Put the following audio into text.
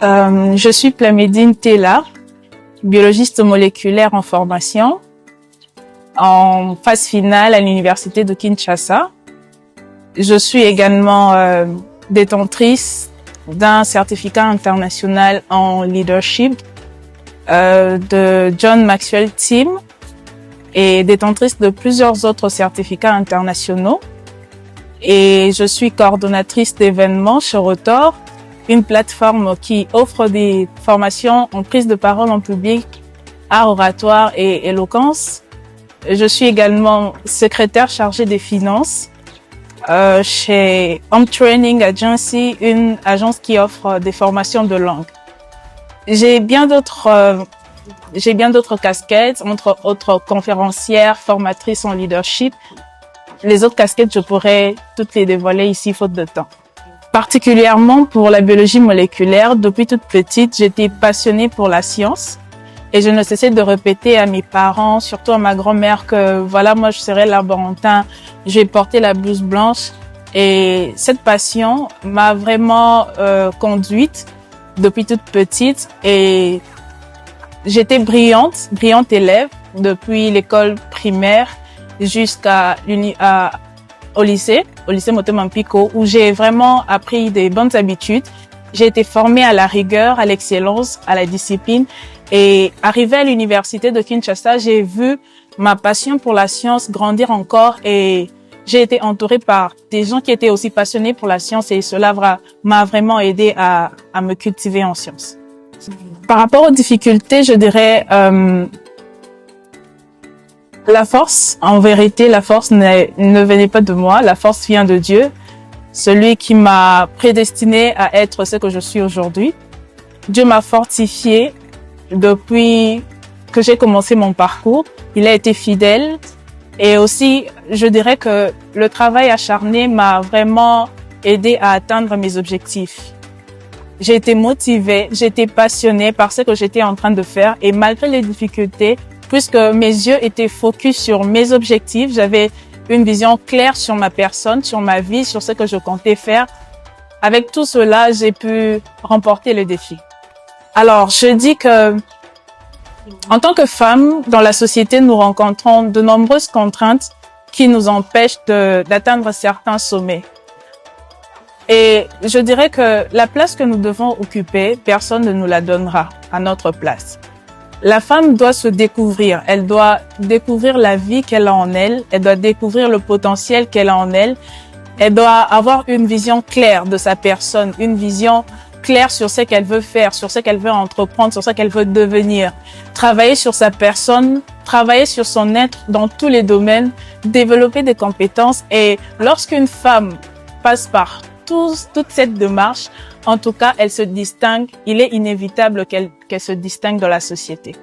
Je suis Plamedine Tella, biologiste moléculaire en formation, en phase finale à l'université de Kinshasa. Je suis également détentrice d'un certificat international en leadership de John Maxwell Team et détentrice de plusieurs autres certificats internationaux. Et je suis coordonnatrice d'événements chez Rotor, une plateforme qui offre des formations en prise de parole en public, art oratoire et éloquence. Je suis également secrétaire chargée des finances chez Home Training Agency, une agence qui offre des formations de langue. J'ai bien d'autres casquettes, entre autres conférencière, formatrice en leadership. Les autres casquettes, je pourrais toutes les dévoiler ici, faute de temps. Particulièrement pour la biologie moléculaire, depuis toute petite, j'étais passionnée pour la science. Et je ne cessais de répéter à mes parents, surtout à ma grand-mère, que voilà, moi je serai laborantin, je vais porter la blouse blanche. Et cette passion m'a vraiment conduite depuis toute petite. Et j'étais brillante élève depuis l'école primaire au lycée Motema Mpiko, où j'ai vraiment appris des bonnes habitudes. J'ai été formée à la rigueur, à l'excellence, à la discipline. Et arrivée à l'université de Kinshasa, j'ai vu ma passion pour la science grandir encore et j'ai été entourée par des gens qui étaient aussi passionnés pour la science et cela m'a vraiment aidé à me cultiver en sciences. Par rapport aux difficultés, je dirais la force. En vérité, la force ne venait pas de moi, la force vient de Dieu, celui qui m'a prédestinée à être ce que je suis aujourd'hui. Dieu m'a fortifiée depuis que j'ai commencé mon parcours. Il a été fidèle et aussi, je dirais que le travail acharné m'a vraiment aidé à atteindre mes objectifs. J'ai été motivée, j'ai été passionnée par ce que j'étais en train de faire et malgré les difficultés, puisque mes yeux étaient focus sur mes objectifs, j'avais une vision claire sur ma personne, sur ma vie, sur ce que je comptais faire. Avec tout cela, j'ai pu remporter le défi. Alors, je dis que, en tant que femme, dans la société, nous rencontrons de nombreuses contraintes qui nous empêchent d'atteindre certains sommets. Et je dirais que la place que nous devons occuper, personne ne nous la donnera à notre place. La femme doit se découvrir, elle doit découvrir la vie qu'elle a en elle, elle doit découvrir le potentiel qu'elle a en elle, elle doit avoir une vision claire de sa personne, une vision claire sur ce qu'elle veut faire, sur ce qu'elle veut entreprendre, sur ce qu'elle veut devenir. Travailler sur sa personne, travailler sur son être dans tous les domaines, développer des compétences. Et lorsqu'une femme passe par toute cette démarche, en tout cas, elle se distingue. Il est inévitable qu'elle se distingue dans la société.